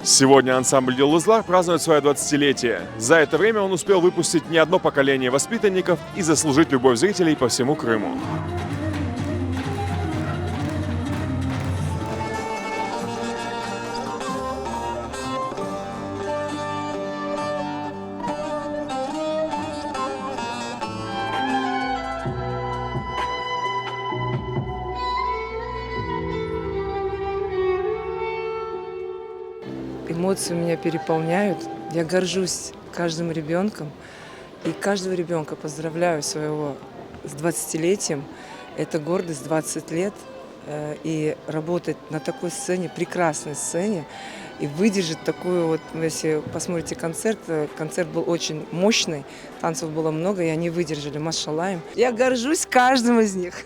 Сегодня ансамбль «Йылдызлар» празднует свое 20-летие. За это время он успел выпустить не одно поколение воспитанников и заслужить любовь зрителей по всему Крыму. Эмоции меня переполняют. Я горжусь каждым ребенком. И каждого ребенка поздравляю своего с 20-летием. Это гордость, 20 лет. И работать на такой сцене, прекрасной сцене, и выдержать такую вот, если посмотрите концерт был очень мощный, танцев было много, и они выдержали, машалла им. Я горжусь каждым из них.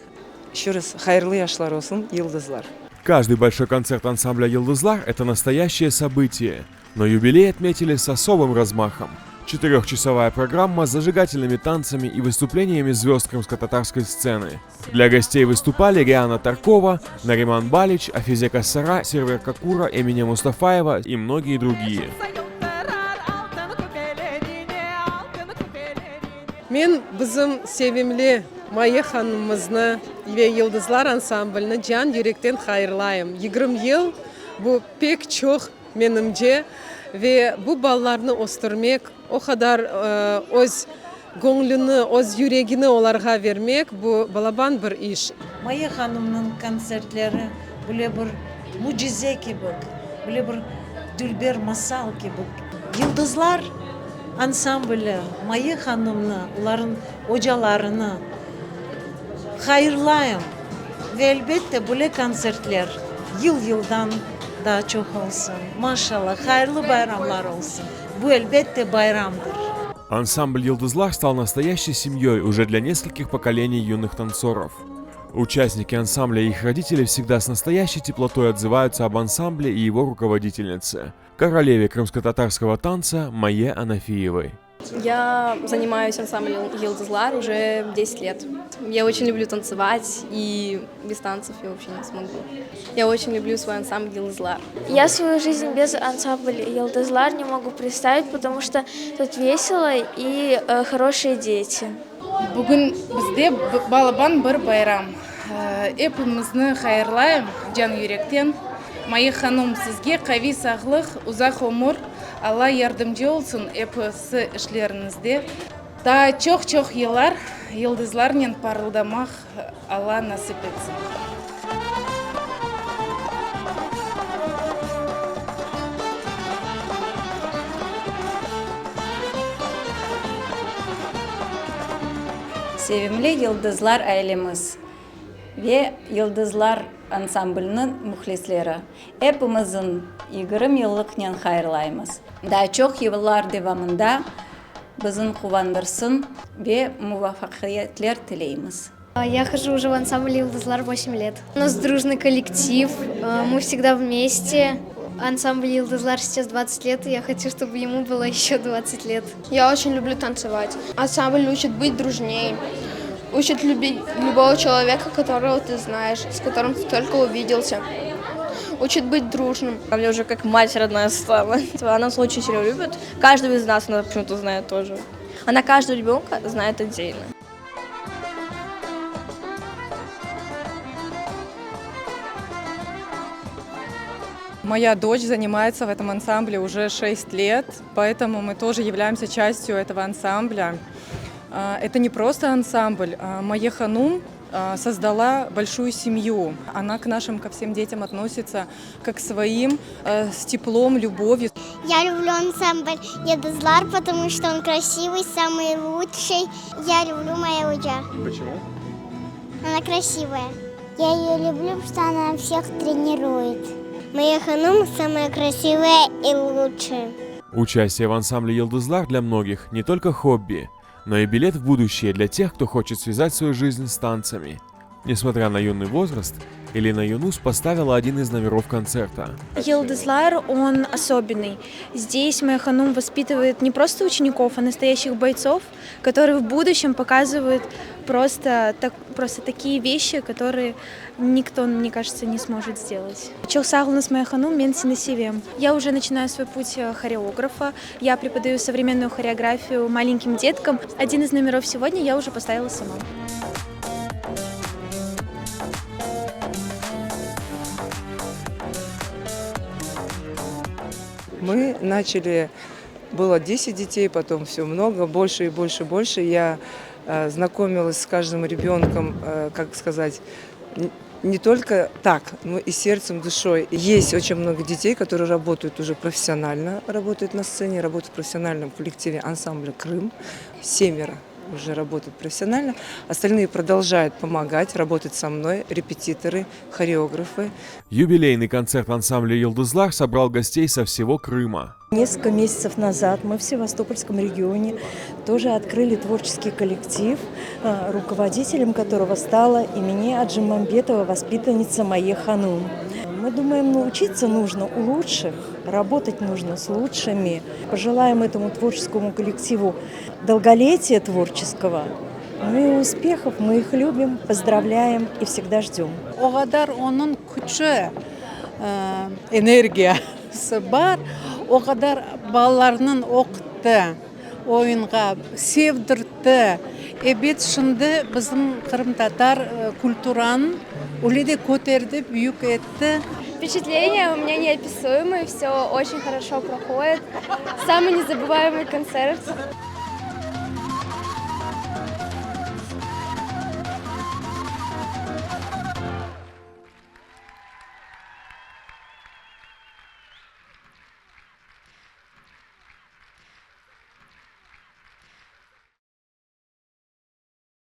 Еще раз, хайрлы яшлар олсун, йылдызлар. Каждый большой концерт ансамбля «Йылдызлар» — это настоящее событие. Но юбилей отметили с особым размахом. 4-часовая программа с зажигательными танцами и выступлениями звезд крымско-татарской сцены. Для гостей выступали Риана Таркова, Нариман Балич, Афизе Кассара, Сервер Какура, Эмине Мустафаева и многие другие. Мен бізім sevimli Майя ханымызны ve Yıldızlar ансамбльны жан жүректен хайырлайым. 20 yıl bu pek çok menimce ve bu ballarını ostırmak, o kadar öz gönlünü, öz yüreğini onlara vermek bu balaban bir iş. Майя ханымның концертлері бұле бір мұжизе кебек, бұле бір дүлбер масал кебек. Yıldızlar ансамблі Майя ханымны, олардың hocalarını hayırlayım. Ve elbette böyle konsertler yıl-yıldan daha çok olsun. Maşallah, hayırlı bayramlar olsun. Bu elbette bayramdır. Ансамбль «Йылдызлар» стал настоящей семьей уже для нескольких поколений юных танцоров. Участники ансамбля и их родители всегда с настоящей теплотой отзываются об ансамбле и его руководительнице, королеве крымско-татарского танца Майе Анафиевой. Я занимаюсь ансамблем «Йылдызлар» уже 10 лет. Я очень люблю танцевать, и без танцев я вообще не смогу. Я очень люблю свой ансамбль «Йылдызлар». Я свою жизнь без ансамбля «Йылдызлар» не могу представить, потому что тут весело и хорошие дети. Бүгін бізде балабан бір байрам. Эпімізні хайырлайым жан жүректен. Майя ханым, сізге қави сағлық, ұзақ өмір, Алла yardımcı olsun епісі ішлеріңізде. Та çok yıllar yıldızlarмен парылдамақ Алла насip etsin. Sevimli Yıldızlar ailemiz ve Yıldızlar ансамблінің muxlislari. Hepimizin 20 yıllıknen hayırlayımız. Daha çok yıllar devamında bizin kuvandыrsın ve muvaffakiyetler tileyimiz. Я хожу уже в ансамбль «Йылдызлар» 8 лет. У нас дружный коллектив, мы всегда вместе. Ансамбль «Йылдызлар» сейчас 20 лет, и я хочу, чтобы ему было еще 20 лет. Я очень люблю танцевать. Ансамбль учит быть дружнее, учит любить любого человека, которого ты знаешь, с которым ты только увиделся. Учит быть дружным. Она мне уже как мать родная стала. Она нас очень сильно любит. Каждого из нас она почему-то знает тоже. Она каждого ребенка знает отдельно. Моя дочь занимается в этом ансамбле уже 6 лет, поэтому мы тоже являемся частью этого ансамбля. Это не просто ансамбль. Майя ханум создала большую семью. Она к нашим, ко всем детям относится как к своим, с теплом, любовью. Я люблю ансамбль «Йылдызлар», потому что он красивый, самый лучший. Я люблю Майя Уджа. Почему? Она красивая. Я ее люблю, потому что она всех тренирует. Майя ханум самая красивая и лучшая. Участие в ансамбле «Йылдызлар» для многих не только хобби, но и билет в будущее для тех, кто хочет связать свою жизнь с танцами. Несмотря на юный возраст, Элина Юнус поставила один из номеров концерта. Йылдызлар, он особенный. Здесь Майя Ханум воспитывает не просто учеников, а настоящих бойцов, которые в будущем показывают просто такие вещи, которые никто, мне кажется, не сможет сделать. Чох сағлыныз Майя Ханум, мен сені севем. Я уже начинаю свой путь хореографа. Я преподаю современную хореографию маленьким деткам. Один из номеров сегодня я уже поставила сама. Мы начали, было 10 детей, потом все много, больше и больше, больше. Я знакомилась с каждым ребенком, как сказать, не только так, но и сердцем, душой. Есть очень много детей, которые работают уже профессионально, работают на сцене, работают в профессиональном коллективе ансамбля «Крым». 7 уже работают профессионально. Остальные продолжают помогать, работать со мной, репетиторы, хореографы. Юбилейный концерт ансамбля «Йылдызлар» собрал гостей со всего Крыма. Несколько месяцев назад мы в Севастопольском регионе тоже открыли творческий коллектив, руководителем которого стала имени Аджимамбетова воспитанница Майя Ханум. Мы думаем, учиться нужно у лучших, работать нужно с лучшими. Пожелаем этому творческому коллективу долголетия творческого, и успехов. Мы их любим, поздравляем и всегда ждем. Оғадар оның күші, энергиясы бар, оғадар балаларының оқытты, ойынға севдірді. Бет шынды біздің қырым-татар культураның уледе көтерді, бүйік етті. Впечатления у меня неописуемые, все очень хорошо проходит. Самый незабываемый концерт.